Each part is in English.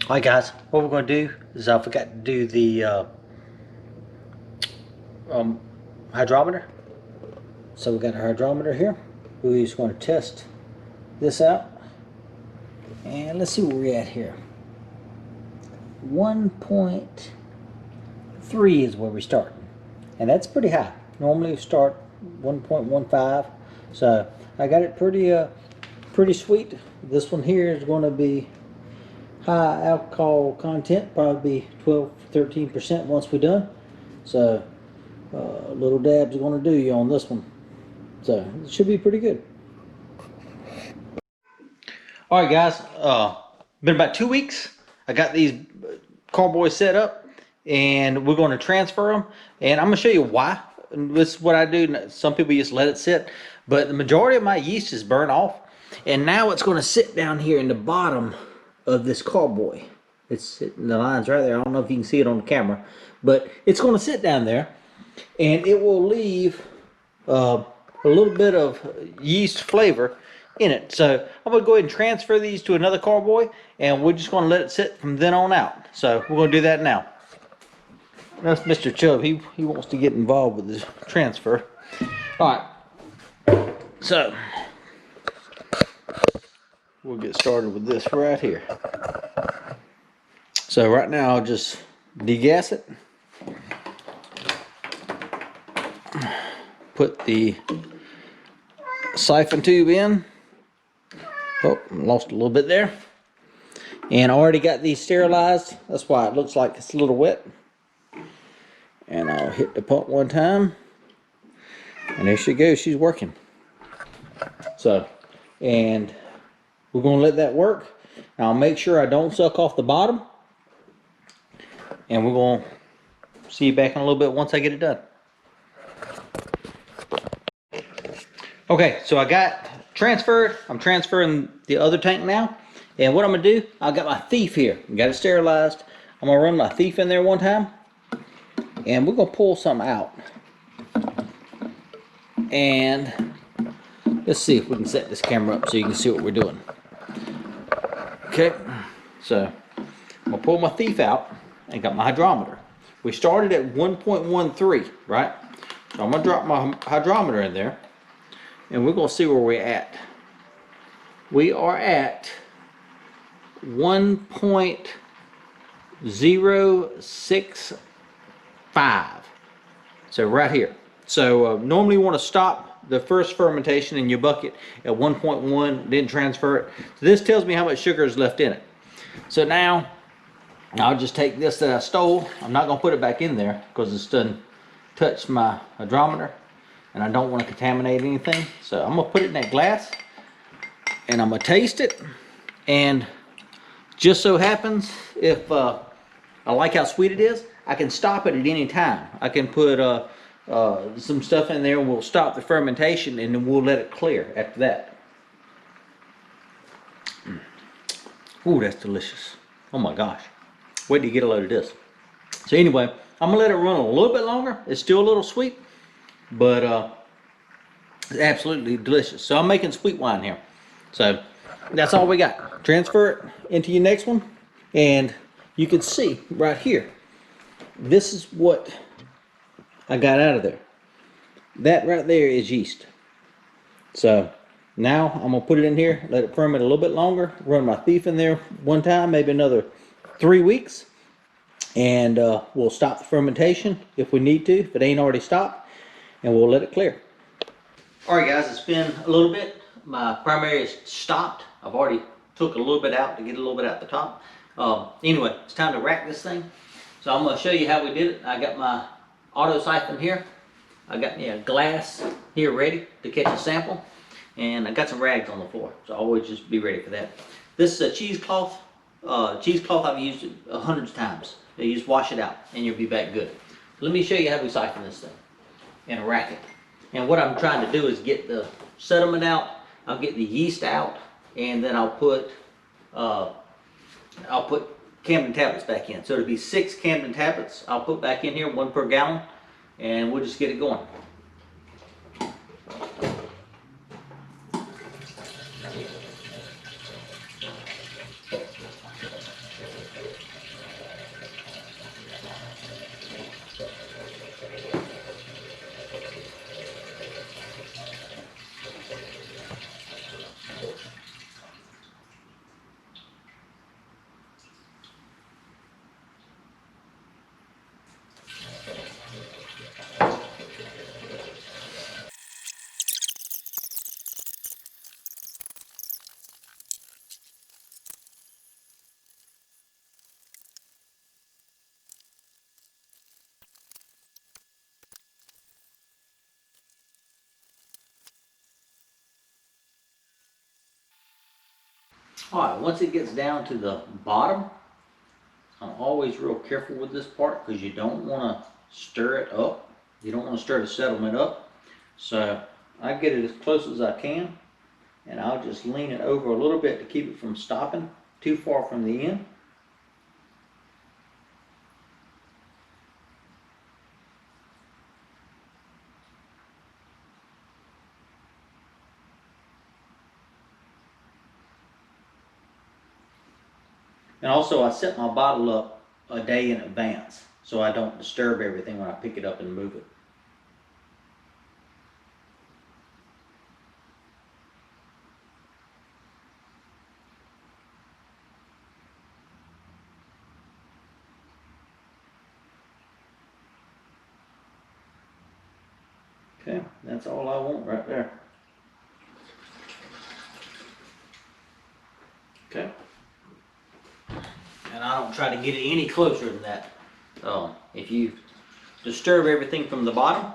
Alright guys, what we're going to do is I forgot to do the um, hydrometer. So we got our hydrometer here. We're just going to test this out. And let's see where we're at here. 1.3 is where we start. And that's pretty high. Normally we start 1.15. So I got it pretty sweet. This one here is going to be high alcohol content, probably 12-13% once we're done. So little dabs are going to do you on this one. So it should be pretty good. All right, guys. Been about 2 weeks. I got these carboys set up, and we're going to transfer them. And I'm going to show you why. This is what I do. Some people just let it sit, but the majority of my yeast is burnt off, and now it's going to sit down here in the bottom of this carboy. It's the line's right there. I don't know if you can see it on the camera, but it's going to sit down there, and it will leave a little bit of yeast flavor in it. So I'm going to go ahead and transfer these to another carboy, and we're just going to let it sit from then on out. So we're going to do that now. That's Mr. Chubb. He wants to get involved with this transfer. All right. So we'll get started with this right here. So right now I'll just degas it. Put the siphon tube in. Oh, lost a little bit there. And I already got these sterilized. That's why it looks like it's a little wet. And I'll hit the pump one time. And there she goes. She's working. So, and we're going to let that work. Now, I'll make sure I don't suck off the bottom. And we're going to see you back in a little bit once I get it done. Okay, so I got transferred. I'm transferring the other tank now. And what I'm going to do, I got my thief here. Got it sterilized. I'm going to run my thief in there one time. And we're going to pull some out. And let's see if we can set this camera up so you can see what we're doing. Okay, so I'm going to pull my thief out and got my hydrometer. We started at 1.13, right? So I'm going to drop my hydrometer in there. And we're going to see where we're at. We are at 1.065. So right here. So normally you want to stop the first fermentation in your bucket at 1.1, then transfer it. So this tells me how much sugar is left in it. So now I'll just take this that I stole. I'm not going to put it back in there because it's done touched my hydrometer. And I don't want to contaminate anything. So I'm going to put it in that glass. And I'm going to taste it. And just so happens, if I like how sweet it is, I can stop it at any time. I can put some stuff in there and we'll stop the fermentation and then we'll let it clear after that. Ooh, that's delicious. Oh my gosh. Wait till you get a load of this. So anyway, I'm going to let it run a little bit longer. It's still a little sweet. But it's absolutely delicious. So I'm making sweet wine here. So that's all we got. Transfer it into your next one. And you can see right here. This is what I got out of there. That right there is yeast. So now I'm going to put it in here. Let it ferment a little bit longer. Run my thief in there one time. Maybe another 3 weeks. And we'll stop the fermentation if we need to. If it ain't already stopped. And we'll let it clear. Alright guys, it's been a little bit. My primary is stopped. I've already took a little bit out to get a little bit out the top. Anyway, it's time to rack this thing. So I'm going to show you how we did it. I got my auto siphon here. I got me a glass here ready to catch a sample. And I got some rags on the floor. So always just be ready for that. This is a cheesecloth. Cheesecloth I've used it hundreds of times. You just wash it out and you'll be back good. Let me show you how we siphon this thing in a racket. And what I'm trying to do is get the sediment out, I'll get the yeast out, and then I'll put Camden tablets back in. So it'll be 6 Camden tablets I'll put back in here, 1 per gallon, and we'll just get it going. All right, once it gets down to the bottom, I'm always real careful with this part because you don't want to stir it up. You don't want to stir the settlement up. So I get it as close as I can, and I'll just lean it over a little bit to keep it from stopping too far from the end. And also I set my bottle up a day in advance so I don't disturb everything when I pick it up and move it. Okay, that's all I want right there. Okay. And I don't try to get it any closer than that. If you disturb everything from the bottom,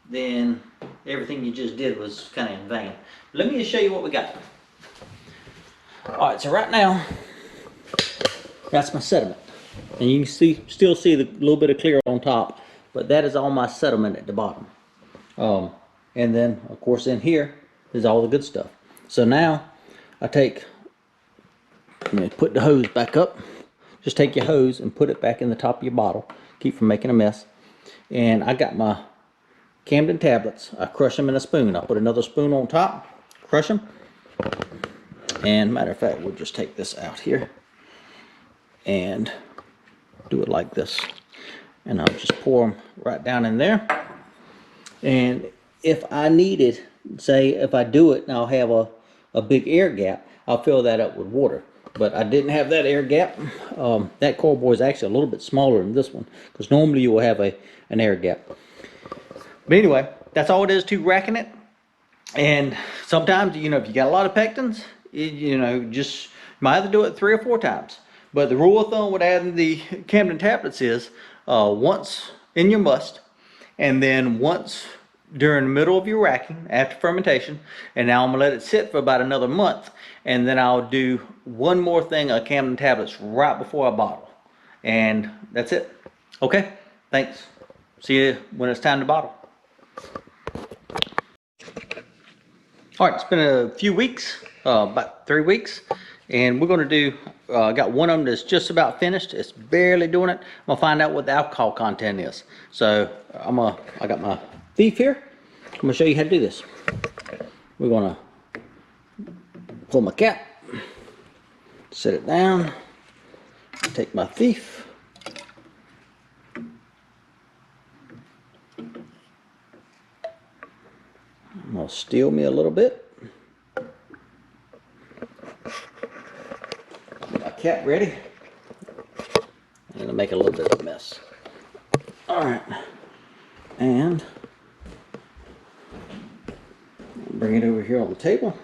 then everything you just did was kind of in vain. Let me just show you what we got. All right, so right now, that's my sediment. And you can still see the little bit of clear on top, but that is all my sediment at the bottom. And then, of course, in here is all the good stuff. So now, let me put the hose back up. Just take your hose and put it back in the top of your bottle. Keep from making a mess. And I got my Camden tablets. I crush them in a spoon. I put another spoon on top, crush them. And matter of fact, we'll just take this out here and do it like this. And I'll just pour them right down in there. And if I needed, say if I do it and I'll have a big air gap, I'll fill that up with water. But I didn't have that air gap. That carboy is actually a little bit smaller than this one, because normally you will have an air gap. But anyway, that's all it is to racking it. And sometimes, if you got a lot of pectins, just you might have to do it 3 or 4 times. But the rule of thumb with adding the Camden tablets is once in your must, and then once during the middle of your racking after fermentation. And now I'm gonna let it sit for about another month, and then I'll do one more thing of Camden tablets right before I bottle, and that's it. Okay, thanks. See you when it's time to bottle. All right, it's been a few weeks, about 3 weeks, and we're gonna do, got one of them that's just about finished. It's barely doing it. I'm gonna find out what the alcohol content is. So I got my thief here. I'm gonna show you how to do this. We're gonna pull my cap, set it down, take my thief, I'm gonna steal me a little bit. Get my cap ready. I'm gonna make a little bit of a mess. All right, and bring it over here on the table.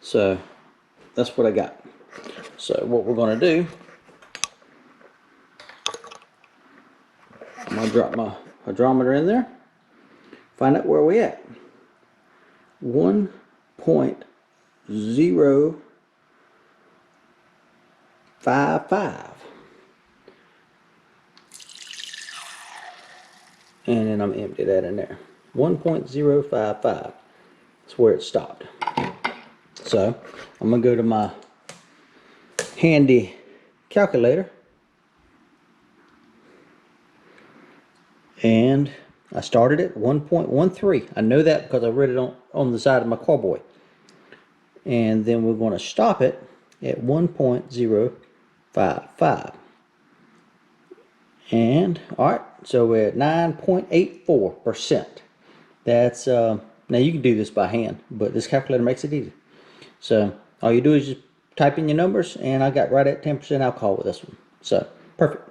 So that's what I got. So what we're gonna do, I'm gonna drop my hydrometer in there, find out where we at. 1.055. And then I'm empty that in there. 1.055. That's where it stopped. So I'm gonna go to my handy calculator, and I started at 1.13. I know that because I read it on the side of my carboy. And then we're going to stop it at 1.055. And all right, so we're at 9.84%. That's now you can do this by hand, but this calculator makes it easy. So all you do is just type in your numbers, and I got right at 10% alcohol with this one. So perfect.